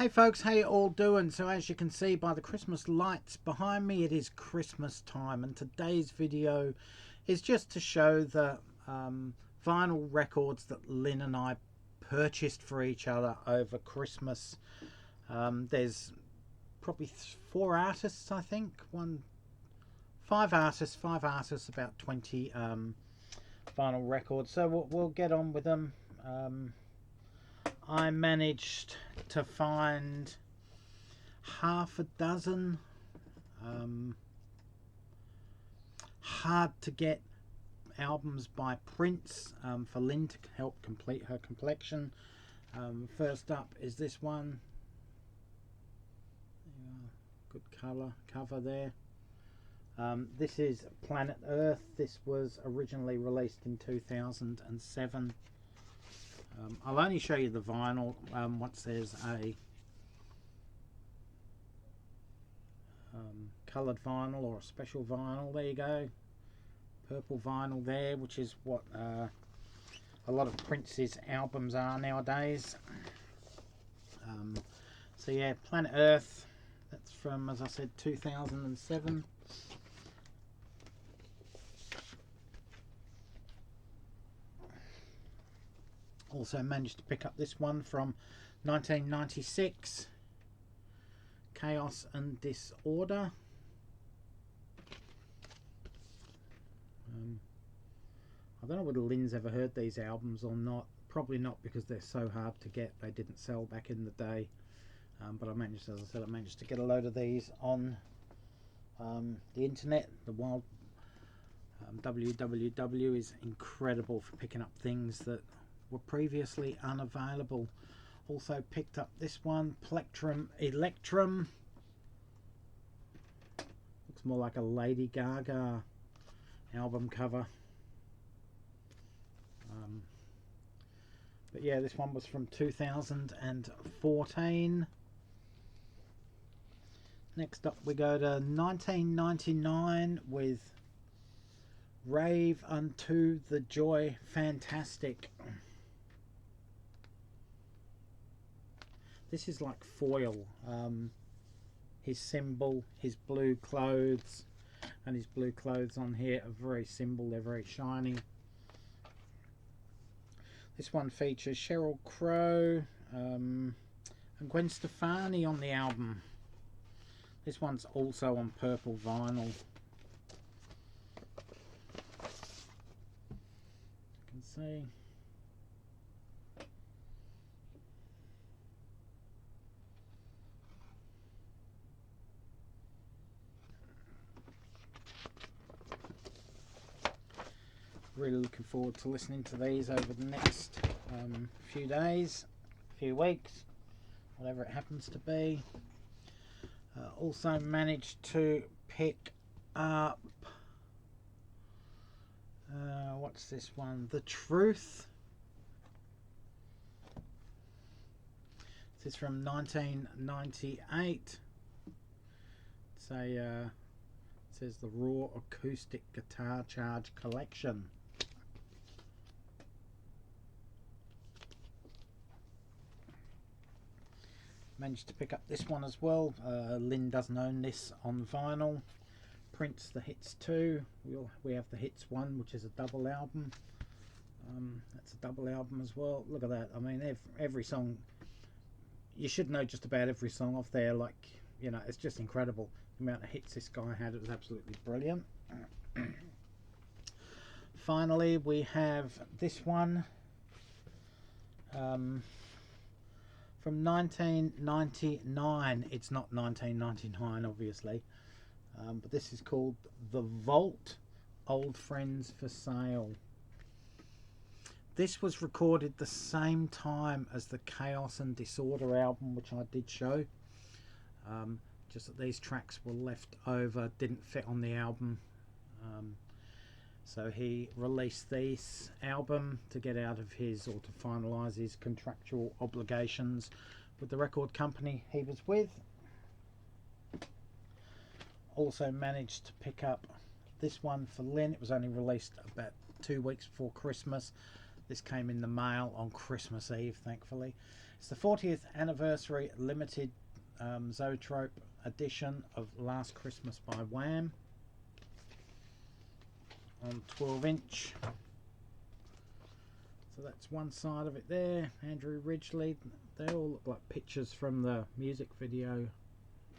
Hey folks, how you all doing? So as you can see by the Christmas lights behind me, it is Christmas time, and today's video is just to show the vinyl records that Lynn and I purchased for each other over Christmas. There's probably four artists, I think. Five artists, about 20 vinyl records. So we'll get on with them. I managed to find half a dozen hard to get albums by Prince for Lynn to help complete her collection. First up is this one. Good cover there. This is Planet Earth. This was originally released in 2007. I'll only show you the vinyl once there's a coloured vinyl or a special vinyl. There you go, purple vinyl there, which is what a lot of Prince's albums are nowadays. So yeah, Planet Earth, that's from, as I said, 2007. Also managed to pick up this one from 1996, Chaos and Disorder. I don't know whether Lynn's ever heard these albums or not. Probably not, because they're so hard to get. They didn't sell back in the day. But I managed, as I said, I managed to get a load of these on the internet. The wild www is incredible for picking up things that were previously unavailable. Also picked up this one, Plectrum Electrum. Looks more like a Lady Gaga album cover. But yeah, this one was from 2014. Next up we go to 1999 with Rave Unto the Joy Fantastic. This is like foil. His symbol, his blue clothes, and his blue clothes on here are very simple. They're very shiny. This one features Sheryl Crow and Gwen Stefani on the album. This one's also on purple vinyl. You can see. Really looking forward to listening to these over the next few days, few weeks, whatever it happens to be. Also managed to pick up what's this one? The Truth. This is from 1998. It's a it says the Raw Acoustic Guitar Charge Collection. Managed to pick up this one as well. Lynn doesn't own this on vinyl. Prince The Hits 2. We have The Hits 1, which is a double album. That's a double album as well. Look at that. I mean, every song, you should know just about every song off there. Like, you know, it's just incredible the amount of hits this guy had. It was absolutely brilliant. Finally, we have this one. From 1999. It's not 1999, obviously, but this is called The Vault, Old Friends for Sale. This was recorded the same time as the Chaos and Disorder album, which I did show. Just that these tracks were left over, didn't fit on the album. So he released this album to get out of his, or to finalise his contractual obligations with the record company he was with. Also managed to pick up this one for Lynn. It was only released about 2 weeks before Christmas. This came in the mail on Christmas Eve, thankfully. It's the 40th anniversary limited Zoetrope edition of Last Christmas by Wham on 12-inch. So that's one side of it there. Andrew Ridgeley. They all look like pictures from the music video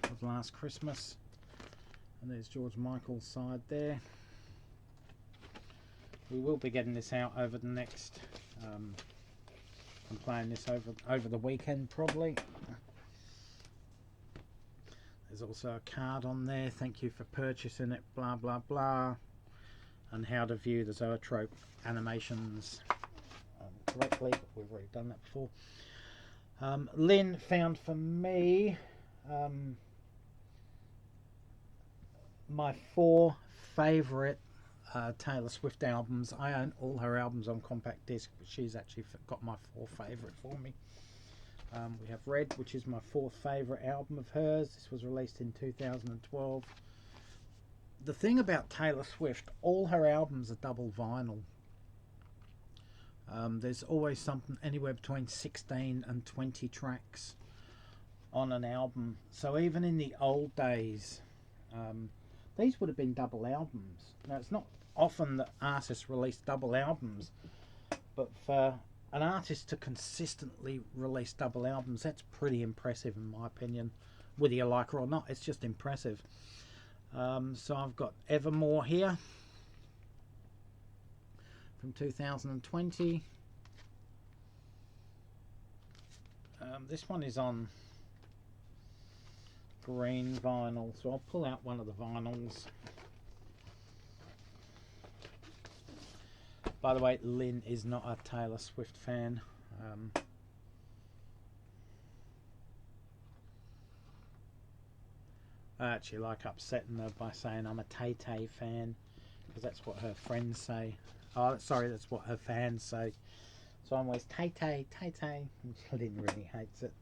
of Last Christmas. And there's George Michael's side there. We will be getting this out over the next... I'm playing this over the weekend probably. There's also a card on there. Thank you for purchasing it. Blah blah blah. And how to view the Zoetrope animations correctly. We've already done that before. Lynne found for me my 4 favourite Taylor Swift albums. I own all her albums on compact disc, but she's actually got my 4 favourite for me. We have Red, which is my 4th favourite album of hers. This was released in 2012. The thing about Taylor Swift, all her albums are double vinyl. There's always something anywhere between 16 and 20 tracks on an album. So even in the old days, these would have been double albums. Now, it's not often that artists release double albums, but for an artist to consistently release double albums, that's pretty impressive in my opinion. Whether you like her or not, it's just impressive. So I've got Evermore here from 2020. This one is on green vinyl, so I'll pull out one of the vinyls. By the way, Lynne is not a Taylor Swift fan. I actually like upsetting her by saying I'm a Tay-Tay fan, because that's what her friends say. Oh, sorry, that's what her fans say. So I'm always Tay-Tay, Tay-Tay. Lynne really hates it.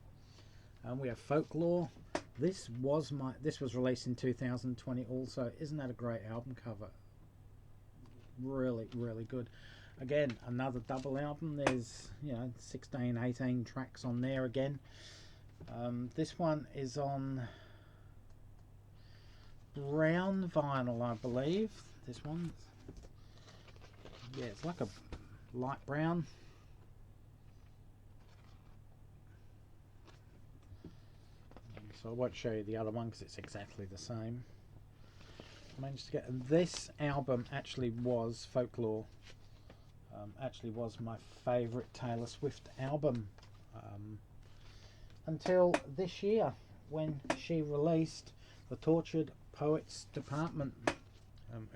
We have Folklore. This was released in 2020 also. Isn't that a great album cover? Really, really good. Again, another double album. There's 16, 18 tracks on there again. This one is on brown vinyl, I believe. This one, yeah, it's like a light brown. So I won't show you the other one because it's exactly the same. I managed to get, and this album actually was Folklore. Actually was my favourite Taylor Swift album until this year when she released The Tortured Poets Department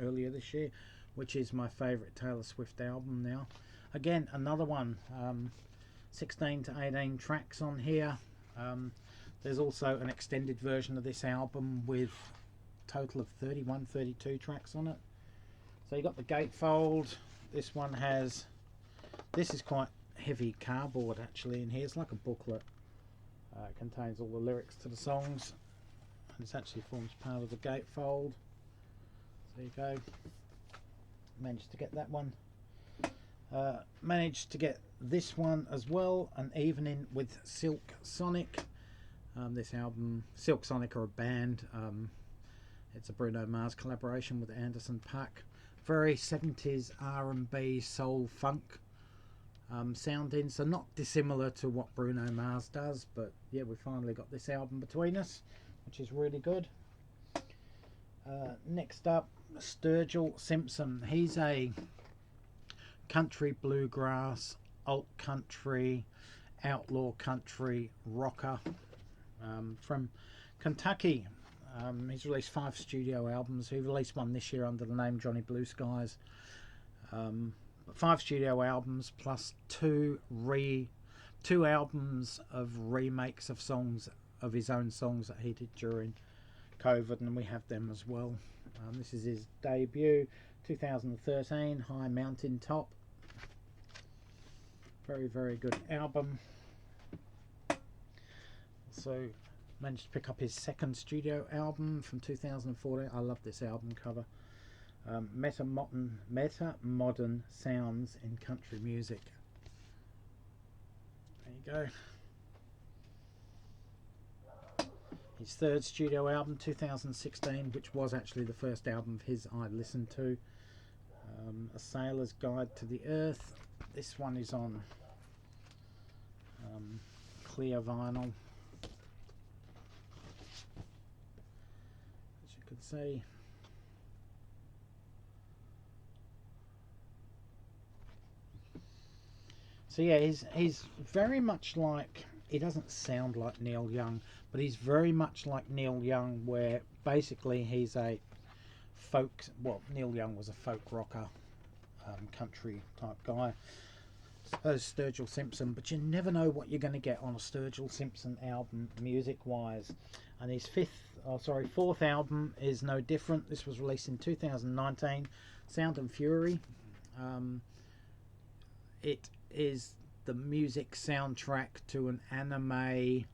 earlier this year, which is my favourite Taylor Swift album now. Again, another one, 16 to 18 tracks on here. There's also an extended version of this album with a total of 31, 32 tracks on it. So you got the gatefold. This one has, this is quite heavy cardboard actually in here. It's like a booklet. It contains all the lyrics to the songs. And this actually forms part of the gatefold. So there you go. Managed to get that one. Managed to get this one as well, An Evening with Silk Sonic. This album, Silk Sonic are a band. It's a Bruno Mars collaboration with Anderson .Paak. Very 70s R&B soul funk sounding, so not dissimilar to what Bruno Mars does, but yeah, we finally got this album between us, which is really good. Next up, Sturgill Simpson. He's a country bluegrass, alt country, outlaw country rocker from Kentucky. He's released 5 studio albums. He released one this year under the name Johnny Blue Skies. 5 studio albums plus 2 albums of remakes of songs, of his own songs that he did during COVID, and we have them as well. This is his debut, 2013, High Mountain Top. Very, very good album. So managed to pick up his 2nd studio album from 2014. I love this album cover. Meta Modern Sounds in Country Music. There you go. His third studio album, 2016, which was actually the first album of his I listened to. A Sailor's Guide to the Earth. This one is on clear vinyl, as you can see. So yeah, he's very much like, he doesn't sound like Neil Young, but he's very much like Neil Young, where basically he's a folk, well, Neil Young was a folk rocker, country type guy. So Sturgill Simpson, but you never know what you're going to get on a Sturgill Simpson album music wise. And his fourth album is no different. This was released in 2019, Sound and Fury. It is the music soundtrack to an anime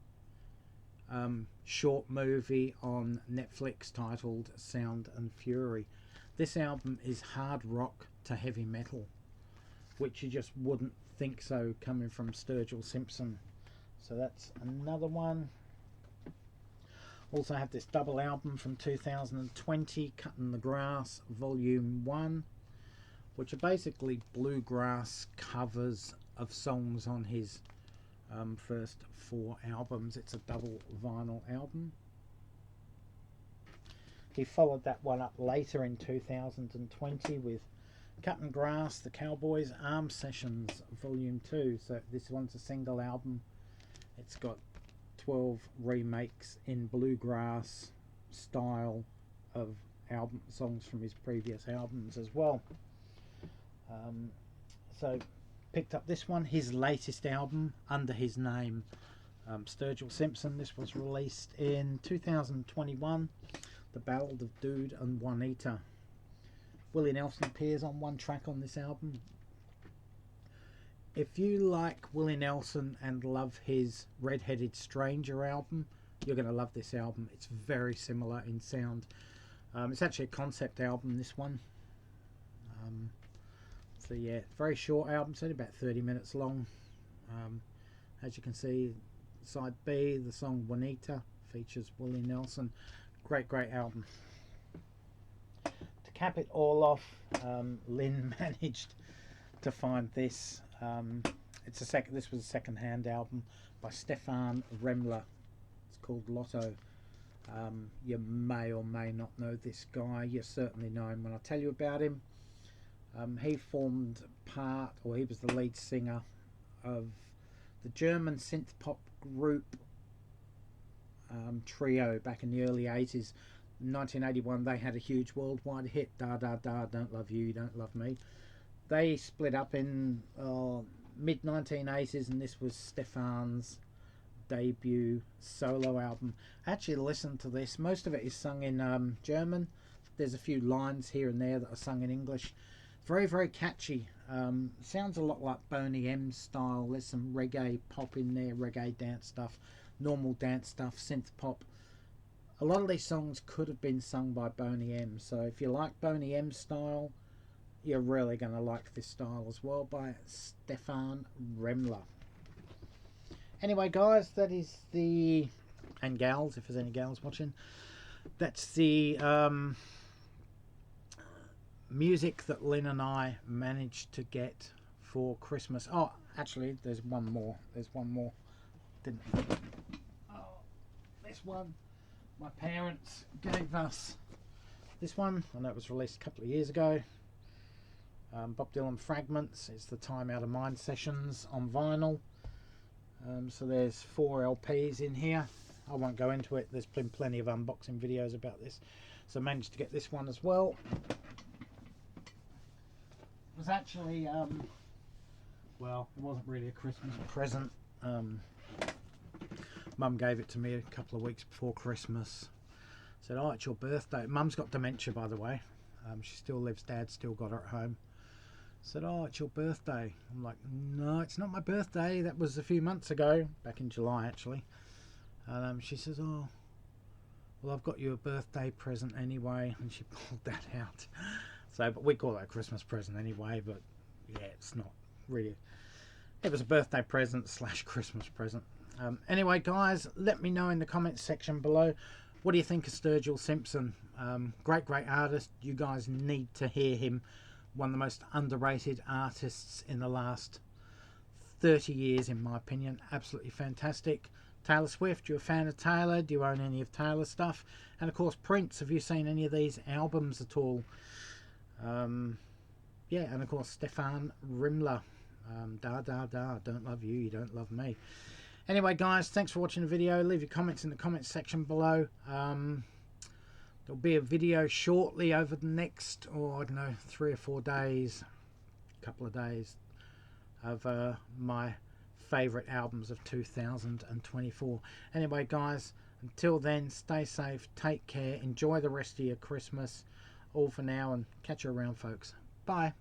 short movie on Netflix titled Sound and Fury. This album is hard rock to heavy metal, which you just wouldn't think so coming from Sturgill Simpson. So that's another one. Also have this double album from 2020, Cutting the Grass Volume 1, which are basically bluegrass covers of songs on his first 4 albums. It's a double vinyl album. He followed that one up later in 2020 with Cutting Grass, The Cowboys Arm Sessions Volume 2. So this one's a single album. It's got 12 remakes in bluegrass style of album songs from his previous albums as well. So picked up this one, his latest album under his name, Sturgill Simpson. This was released in 2021, The Ballad of Dude and Juanita. Willie Nelson appears on one track on this album. If you like Willie Nelson and love his Red-Headed Stranger album, you're going to love this album. It's very similar in sound. It's actually a concept album, this one. So yeah, very short album, it's only about 30 minutes long. As you can see, side B, the song Juanita, features Willie Nelson. Great album. To cap it all off, Lynne managed to find this. This was a second-hand album by Stefan Remler. It's called Lotto. You may or may not know this guy. You certainly know him when I tell you about him. He formed part, or he was the lead singer of the German synth pop group Trio back in the early 80s. In 1981 they had a huge worldwide hit, Da Da Da, Don't Love You, Don't Love Me. They split up in mid 1980s, and this was Stefan's debut solo album. I actually listened to this. Most of it is sung in German. There's a few lines here and there that are sung in English. Very catchy. Sounds a lot like Boney M style. There's some reggae pop in there, reggae dance stuff, normal dance stuff, synth pop. A lot of these songs could have been sung by Boney M, so if you like Boney M style, you're really going to like this style as well, by Stefan Remler. Anyway guys, that is the, and gals, if there's any gals watching, that's the music that Lynne and I managed to get for Christmas. Oh, actually, there's one more. Didn't. Oh, this one. My parents gave us this one. I know it was released a couple of years ago. Bob Dylan Fragments. It's the Time Out of Mind sessions on vinyl. So there's 4 LPs in here. I won't go into it. There's been plenty of unboxing videos about this. So I managed to get this one as well. It was actually, well, it wasn't really a Christmas present. Mum gave it to me a couple of weeks before Christmas. Said, oh, it's your birthday. Mum's got dementia, by the way. She still lives. Dad's still got her at home. Said, oh, it's your birthday. I'm like, no, it's not my birthday. That was a few months ago, back in July actually. She says, oh, well, I've got you a birthday present anyway. And she pulled that out. So, but we call that a Christmas present anyway, but yeah, it's not really. It was a birthday present / Christmas present. Anyway, guys, let me know in the comments section below, what do you think of Sturgill Simpson? Great artist. You guys need to hear him. One of the most underrated artists in the last 30 years, in my opinion. Absolutely fantastic. Taylor Swift, you a fan of Taylor? Do you own any of Taylor's stuff? And of course Prince, have you seen any of these albums at all? Yeah, and of course Stefan Rimler. Don't love you, you don't love me. Anyway, guys, thanks for watching the video. Leave your comments in the comments section below. There'll be a video shortly over the next, I don't know, 3 or 4 days, couple of days, of my favourite albums of 2024. Anyway, guys, until then, stay safe, take care, enjoy the rest of your Christmas. All for now, and catch you around, folks. Bye.